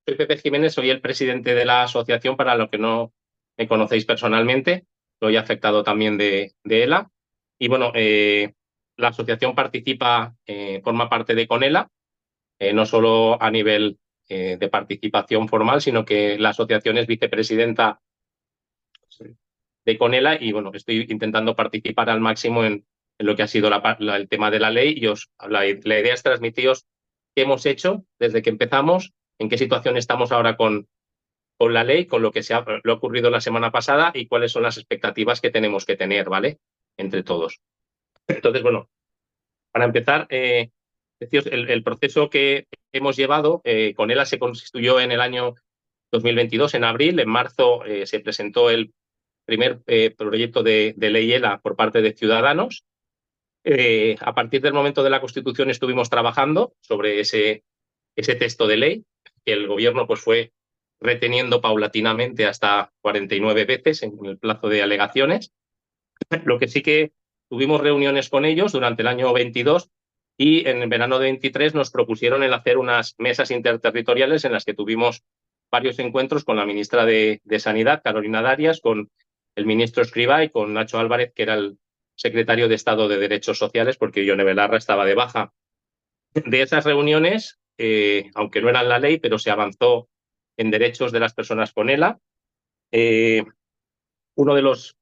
Soy Pepe Jiménez, soy el presidente de la asociación. Para los que no me conocéis personalmente, soy afectado también de ELA. Y bueno, la asociación participa, forma parte de Conela, no solo a nivel de participación formal, sino que la asociación es vicepresidenta de Conela y bueno, estoy intentando participar al máximo en lo que ha sido el tema de la ley y la idea es transmitiros qué hemos hecho desde que empezamos, en qué situación estamos ahora con la ley, con lo que lo ha ocurrido la semana pasada y cuáles son las expectativas que tenemos que tener, ¿vale? Entre todos. Entonces, bueno, para empezar, deciros, el proceso que hemos llevado, Conela se constituyó en el año 2022, en abril. En marzo se presentó el primer proyecto de ley ELA por parte de Ciudadanos. A partir del momento de la Constitución estuvimos trabajando sobre ese texto de ley, que el gobierno pues, fue reteniendo paulatinamente hasta 49 veces en el plazo de alegaciones. Lo que sí que tuvimos reuniones con ellos durante el año 22 y en el verano de 23 nos propusieron el hacer unas mesas interterritoriales en las que tuvimos varios encuentros con la ministra de Sanidad, Carolina Darias, con el ministro Escrivá y con Nacho Álvarez, que era el secretario de Estado de Derechos Sociales, porque Ione Belarra estaba de baja. De esas reuniones, aunque no eran la ley, pero se avanzó en derechos de las personas con ELA. Uno de los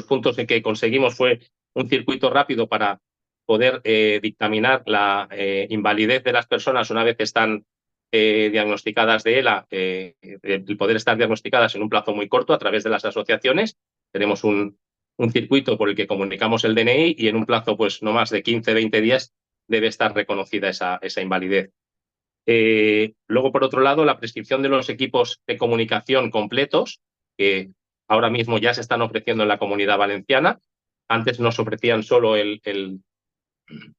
puntos en que conseguimos fue un circuito rápido para poder dictaminar la invalidez de las personas una vez que están diagnosticadas de ELA, el poder estar diagnosticadas en un plazo muy corto a través de las asociaciones. Tenemos un circuito por el que comunicamos el DNI y en un plazo pues no más de 15-20 días debe estar reconocida esa invalidez. Luego, por otro lado, la prescripción de los equipos de comunicación completos, que ahora mismo ya se están ofreciendo en la Comunidad Valenciana. Antes nos ofrecían solo el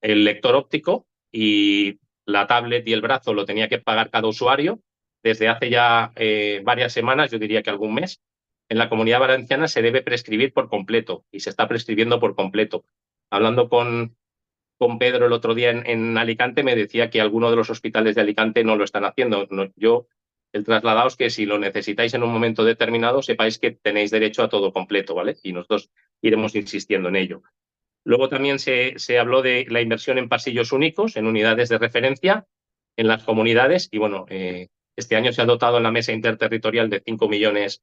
lector óptico y la tablet y el brazo lo tenía que pagar cada usuario. Desde hace ya varias semanas, yo diría que algún mes, en la Comunidad Valenciana se debe prescribir por completo y se está prescribiendo por completo. Hablando con Pedro el otro día en Alicante, me decía que algunos de los hospitales de Alicante no lo están haciendo. El trasladaos que si lo necesitáis en un momento determinado, sepáis que tenéis derecho a todo completo, ¿vale? Y nosotros iremos insistiendo en ello. Luego también se habló de la inversión en pasillos únicos, en unidades de referencia en las comunidades. Y bueno, este año se ha dotado en la mesa interterritorial de 5 millones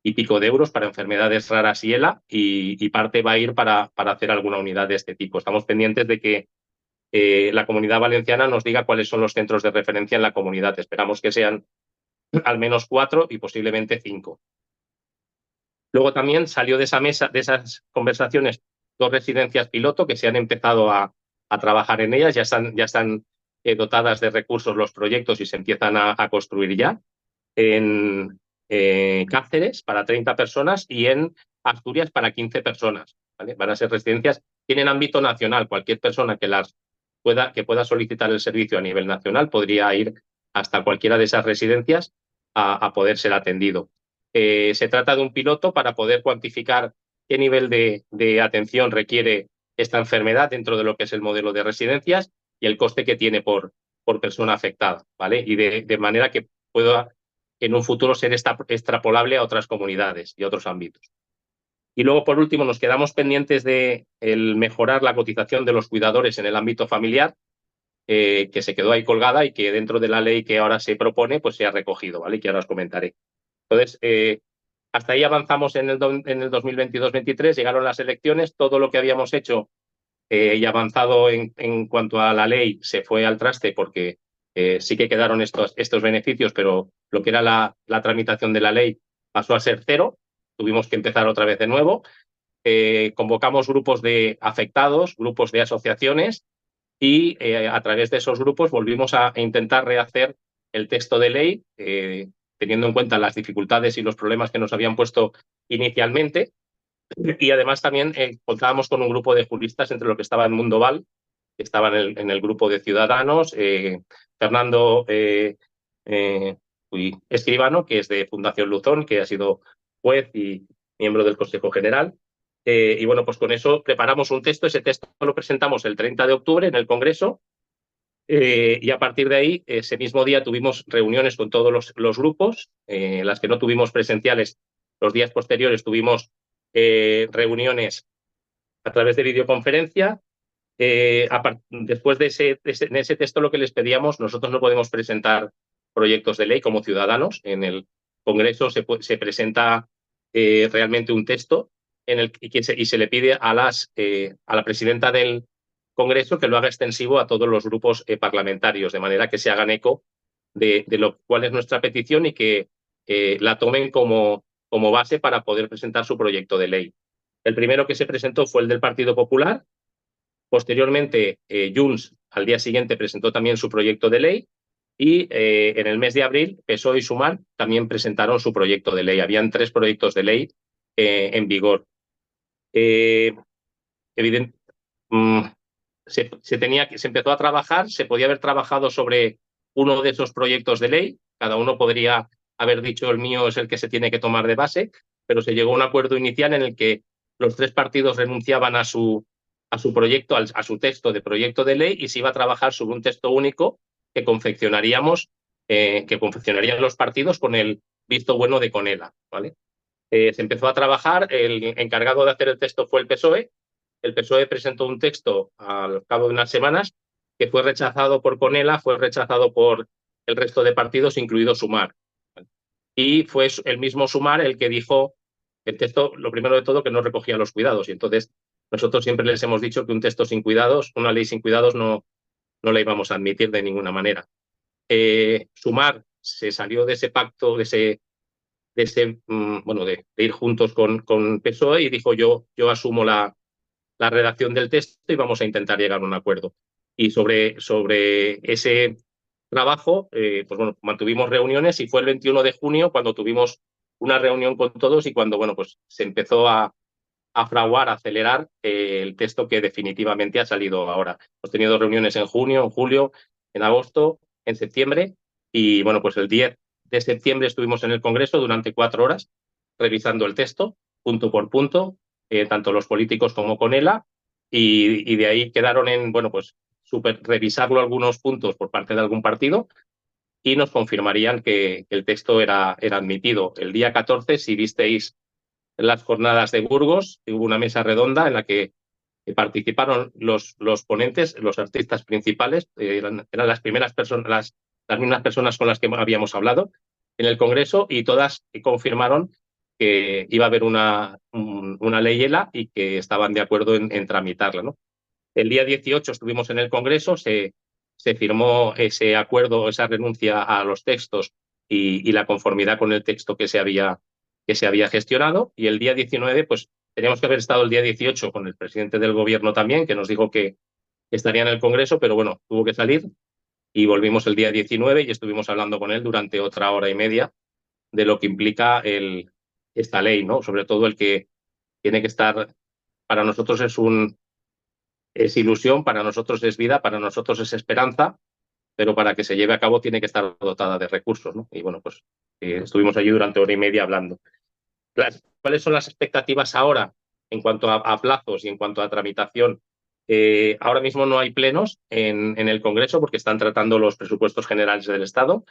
y pico de euros para enfermedades raras y ELA, y parte va a ir para hacer alguna unidad de este tipo. Estamos pendientes de que la Comunidad Valenciana nos diga cuáles son los centros de referencia en la comunidad. Esperamos que sean al menos 4 y posiblemente 5. Luego también salió de esa mesa, de esas conversaciones, 2 residencias piloto que se han empezado a trabajar en ellas. Ya están dotadas de recursos los proyectos y se empiezan a construir ya. En Cáceres para 30 personas y en Asturias para 15 personas. ¿Vale? Van a ser residencias, tienen ámbito nacional. Cualquier persona que pueda solicitar el servicio a nivel nacional podría ir hasta cualquiera de esas residencias a poder ser atendido. Se trata de un piloto para poder cuantificar qué nivel de atención requiere esta enfermedad dentro de lo que es el modelo de residencias y el coste que tiene por persona afectada, ¿vale? Y de manera que pueda en un futuro ser extrapolable a otras comunidades y otros ámbitos. Y luego, por último, nos quedamos pendientes de mejorar la cotización de los cuidadores en el ámbito familiar, que se quedó ahí colgada y que dentro de la ley que ahora se propone pues se ha recogido, ¿vale? Y que ahora os comentaré. Entonces, hasta ahí avanzamos en el 2022-23, llegaron las elecciones, todo lo que habíamos hecho y avanzado en cuanto a la ley se fue al traste porque sí que quedaron estos beneficios, pero lo que era la tramitación de la ley pasó a ser 0. Tuvimos que empezar otra vez de nuevo. Convocamos grupos de afectados, grupos de asociaciones y a través de esos grupos volvimos a intentar rehacer el texto de ley, teniendo en cuenta las dificultades y los problemas que nos habían puesto inicialmente. Y además también contábamos con un grupo de juristas entre los que estaba Edmundo Val, que estaba en el grupo de Ciudadanos, Fernando Escribano, que es de Fundación Luzón, que ha sido juez y miembro del Consejo General. Y bueno, pues con eso preparamos un texto. Ese texto lo presentamos el 30 de octubre en el Congreso Y a partir de ahí, ese mismo día tuvimos reuniones con todos los grupos, las que no tuvimos presenciales. Los días posteriores tuvimos reuniones a través de videoconferencia. Después de ese texto, lo que les pedíamos, nosotros no podemos presentar proyectos de ley como ciudadanos. En el Congreso se presenta realmente un texto y se le pide a la presidenta del Congreso que lo haga extensivo a todos los grupos parlamentarios, de manera que se hagan eco de lo cual es nuestra petición y que la tomen como base para poder presentar su proyecto de ley. El primero que se presentó fue el del Partido Popular. Posteriormente, Junts al día siguiente presentó también su proyecto de ley y en el mes de abril PSOE y Sumar también presentaron su proyecto de ley. Habían 3 proyectos de ley en vigor. Evidente, se empezó a trabajar, se podía haber trabajado sobre uno de esos proyectos de ley, cada uno podría haber dicho el mío es el que se tiene que tomar de base, pero se llegó a un acuerdo inicial en el que los 3 partidos renunciaban a su proyecto, a su texto de proyecto de ley y se iba a trabajar sobre un texto único que confeccionarían los partidos con el visto bueno de Conela, ¿vale? Se empezó a trabajar, el encargado de hacer el texto fue el PSOE. El PSOE presentó un texto al cabo de unas semanas que fue rechazado por Conela, fue rechazado por el resto de partidos, incluido Sumar. Y fue el mismo Sumar el que dijo el texto, lo primero de todo, que no recogía los cuidados. Y entonces nosotros siempre les hemos dicho que un texto sin cuidados, una ley sin cuidados, no la íbamos a admitir de ninguna manera. Sumar se salió de ese pacto, de ir juntos con PSOE y dijo yo asumo la redacción del texto y vamos a intentar llegar a un acuerdo. Y sobre ese trabajo, pues bueno, mantuvimos reuniones y fue el 21 de junio cuando tuvimos una reunión con todos y cuando, bueno, pues se empezó a fraguar, a acelerar el texto que definitivamente ha salido ahora. Hemos tenido reuniones en junio, en julio, en agosto, en septiembre y, bueno, pues el 10 de septiembre estuvimos en el Congreso durante 4 horas revisando el texto, punto por punto, tanto los políticos como Conela, y de ahí quedaron en, bueno, pues revisarlo algunos puntos por parte de algún partido y nos confirmarían que el texto era admitido. El día 14, si visteis las jornadas de Burgos, hubo una mesa redonda en la que participaron los ponentes, los artistas principales, eran las primeras personas, las mismas personas con las que habíamos hablado en el Congreso y todas confirmaron que iba a haber una ley ELA y que estaban de acuerdo en tramitarla, ¿no? El día 18 estuvimos en el Congreso, se firmó ese acuerdo, esa renuncia a los textos y la conformidad con el texto que se había gestionado. Y el día 19, pues teníamos que haber estado el día 18 con el presidente del gobierno también, que nos dijo que estaría en el Congreso, pero bueno, tuvo que salir y volvimos el día 19 y estuvimos hablando con él durante otra hora y media de lo que implica esta ley, ¿no? Sobre todo el que tiene que estar, para nosotros es ilusión, para nosotros es vida, para nosotros es esperanza, pero para que se lleve a cabo tiene que estar dotada de recursos, ¿no? Y bueno, pues estuvimos allí durante hora y media hablando. ¿Cuáles son las expectativas ahora en cuanto a plazos y en cuanto a tramitación? Ahora mismo no hay plenos en el Congreso porque están tratando los presupuestos generales del Estado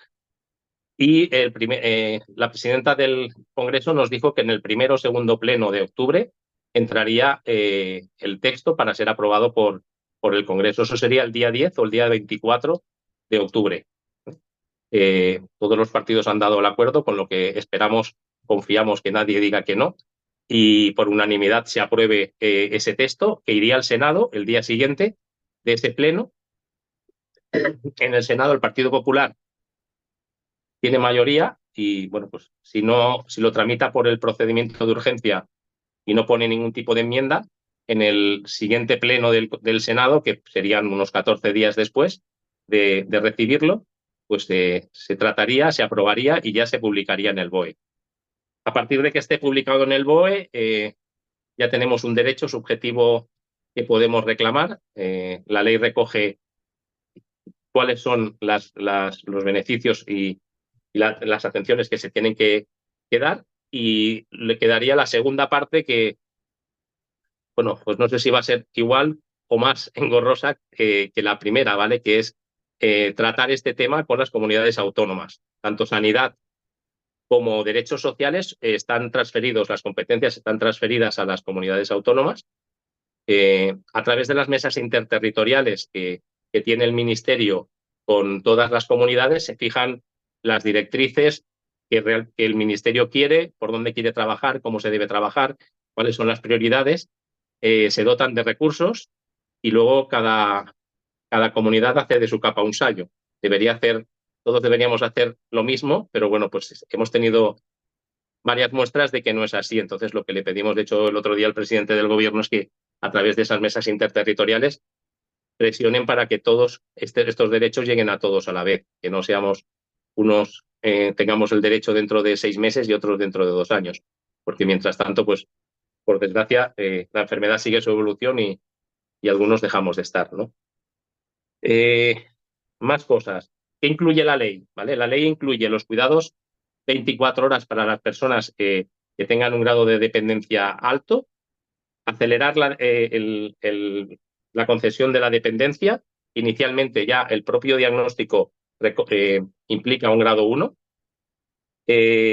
y la presidenta del Congreso nos dijo que en el primero o segundo pleno de octubre entraría el texto para ser aprobado por el Congreso. Eso sería el día 10 o el día 24 de octubre. Todos los partidos han dado el acuerdo, con lo que esperamos, confiamos que nadie diga que no, y por unanimidad se apruebe ese texto que iría al Senado el día siguiente de ese pleno. En el Senado el Partido Popular tiene mayoría y, bueno, pues si lo tramita por el procedimiento de urgencia y no pone ningún tipo de enmienda, en el siguiente pleno del Senado, que serían unos 14 días después de recibirlo, pues se trataría, se aprobaría y ya se publicaría en el BOE. A partir de que esté publicado en el BOE, ya tenemos un derecho subjetivo que podemos reclamar. La ley recoge cuáles son los beneficios y las atenciones que se tienen que dar, y le quedaría la segunda parte que, bueno, pues no sé si va a ser igual o más engorrosa que la primera, ¿vale? Que es tratar este tema con las comunidades autónomas. Tanto sanidad como derechos sociales están transferidos, las competencias están transferidas a las comunidades autónomas. A través de las mesas interterritoriales que tiene el Ministerio con todas las comunidades, se fijan las directrices que el Ministerio quiere, por dónde quiere trabajar, cómo se debe trabajar, cuáles son las prioridades, se dotan de recursos y luego cada comunidad hace de su capa un sayo. Todos deberíamos hacer lo mismo, pero bueno, pues hemos tenido varias muestras de que no es así. Entonces, lo que le pedimos, de hecho, el otro día al presidente del gobierno es que a través de esas mesas interterritoriales presionen para que todos estos derechos lleguen a todos a la vez, que no seamos unos, tengamos el derecho dentro de 6 meses y otros dentro de 2 años, porque mientras tanto, pues, por desgracia, la enfermedad sigue su evolución y algunos dejamos de estar, ¿no? Más cosas. ¿Qué incluye la ley? ¿Vale? La ley incluye los cuidados 24 horas para las personas que tengan un grado de dependencia alto, acelerar la concesión de la dependencia. Inicialmente ya el propio diagnóstico implica un grado 1,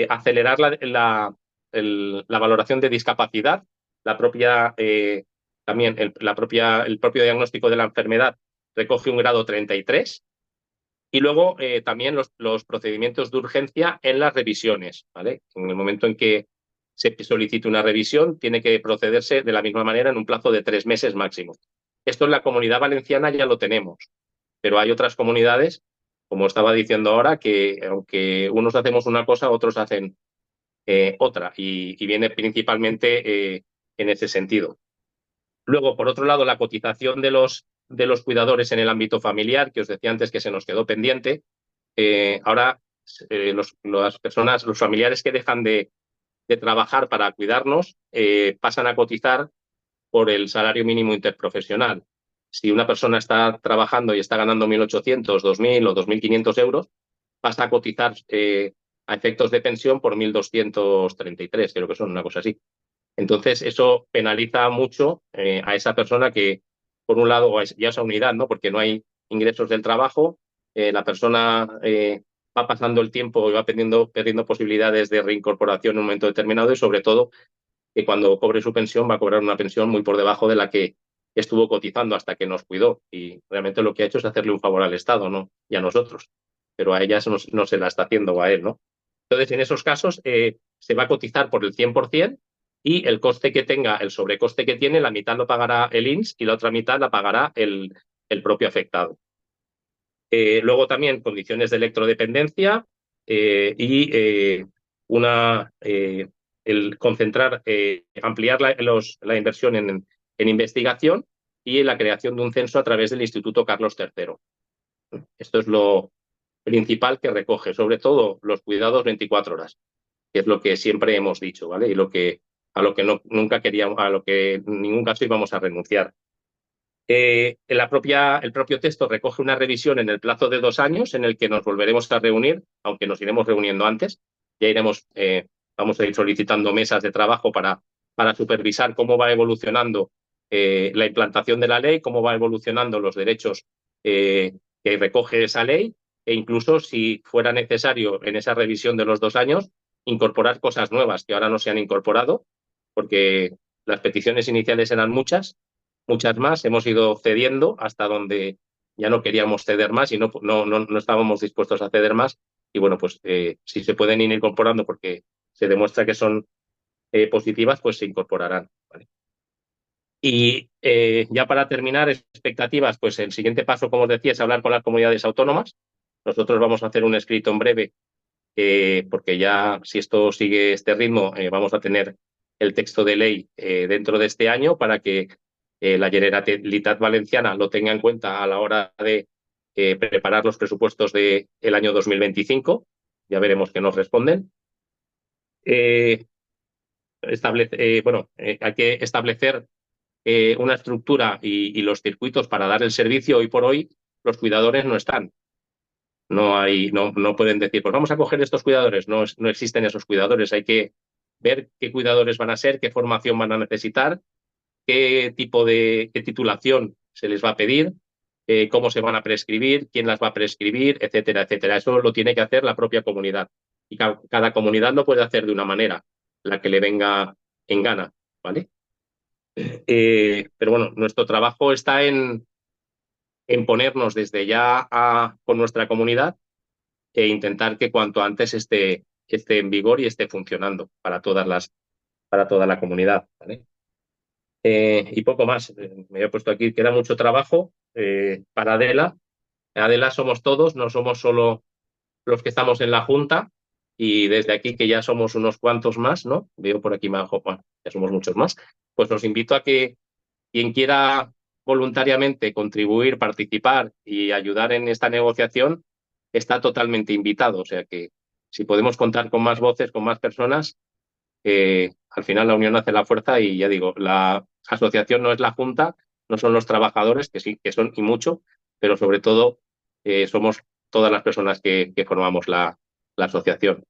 acelerar la valoración de discapacidad, también el propio diagnóstico de la enfermedad recoge un grado 33, y luego también los procedimientos de urgencia en las revisiones, ¿vale? En el momento en que se solicite una revisión, tiene que procederse de la misma manera en un plazo de 3 meses máximo. Esto en la Comunidad Valenciana ya lo tenemos, pero hay otras comunidades, como estaba diciendo ahora, que aunque unos hacemos una cosa, otros hacen otra, y viene principalmente en ese sentido. Luego, por otro lado, la cotización de los cuidadores en el ámbito familiar, que os decía antes que se nos quedó pendiente. Ahora las personas, los familiares que dejan de trabajar para cuidarnos, pasan a cotizar por el salario mínimo interprofesional. Si una persona está trabajando y está ganando 1.800, 2.000 o 2.500 euros, pasa a cotizar a efectos de pensión por 1.233, creo que son, una cosa así. Entonces, eso penaliza mucho a esa persona que, por un lado, ya esa unidad, ¿no? Porque no hay ingresos del trabajo, la persona va pasando el tiempo y va perdiendo posibilidades de reincorporación en un momento determinado, y sobre todo que cuando cobre su pensión va a cobrar una pensión muy por debajo de la que estuvo cotizando hasta que nos cuidó, y realmente lo que ha hecho es hacerle un favor al Estado, ¿no? Y a nosotros, pero a ella no se la está haciendo, o a él, ¿no? Entonces, en esos casos se va a cotizar por el 100%, y el coste que tenga, el sobrecoste que tiene, la mitad lo pagará el INS y la otra mitad la pagará el propio afectado. Luego también condiciones de electrodependencia y el concentrar, ampliar la inversión en investigación y en la creación de un censo a través del Instituto Carlos III. Esto es lo principal que recoge, sobre todo los cuidados 24 horas, que es lo que siempre hemos dicho, ¿vale? Y a lo que nunca queríamos, a lo que en ningún caso íbamos a renunciar. El propio texto recoge una revisión en el plazo de 2 años, en el que nos volveremos a reunir, aunque nos iremos reuniendo antes. Ya vamos a ir solicitando mesas de trabajo para supervisar cómo va evolucionando la implantación de la ley, cómo va evolucionando los derechos que recoge esa ley, e incluso, si fuera necesario en esa revisión de los 2 años, incorporar cosas nuevas que ahora no se han incorporado, porque las peticiones iniciales eran muchas más. Hemos ido cediendo hasta donde ya no queríamos ceder más y no estábamos dispuestos a ceder más. Y bueno, pues si se pueden ir incorporando porque se demuestra que son positivas, pues se incorporarán, ¿vale? Y ya para terminar, expectativas, pues el siguiente paso, como os decía, es hablar con las comunidades autónomas. Nosotros vamos a hacer un escrito en breve, porque ya, si esto sigue este ritmo, vamos a tener el texto de ley dentro de este año, para que la Generalitat Valenciana lo tenga en cuenta a la hora de preparar los presupuestos del año 2025. Ya veremos qué nos responden. Hay que establecer una estructura y los circuitos para dar el servicio. Hoy por hoy los cuidadores no están. No pueden decir, pues vamos a coger estos cuidadores. No existen esos cuidadores. Hay que ver qué cuidadores van a ser, qué formación van a necesitar, qué titulación se les va a pedir, cómo se van a prescribir, quién las va a prescribir, etcétera, etcétera. Eso lo tiene que hacer la propia comunidad. Y cada comunidad lo puede hacer de una manera, la que le venga en gana, ¿vale? Pero bueno, nuestro trabajo está en ponernos desde ya con nuestra comunidad e intentar que cuanto antes esté en vigor y esté funcionando para toda la comunidad, ¿vale? Y poco más. Me he puesto aquí, queda mucho trabajo para Adela. Adela somos todos, no somos solo los que estamos en la Junta, y desde aquí, que ya somos unos cuantos más, ¿no? Veo por aquí, Majo, bueno, ya somos muchos más, pues os invito a que quien quiera voluntariamente contribuir, participar y ayudar en esta negociación, está totalmente invitado. O sea que si podemos contar con más voces, con más personas, al final la unión hace la fuerza, y ya digo, la asociación no es la Junta, no son los trabajadores, que sí, que son y mucho, pero sobre todo somos todas las personas que formamos la asociación.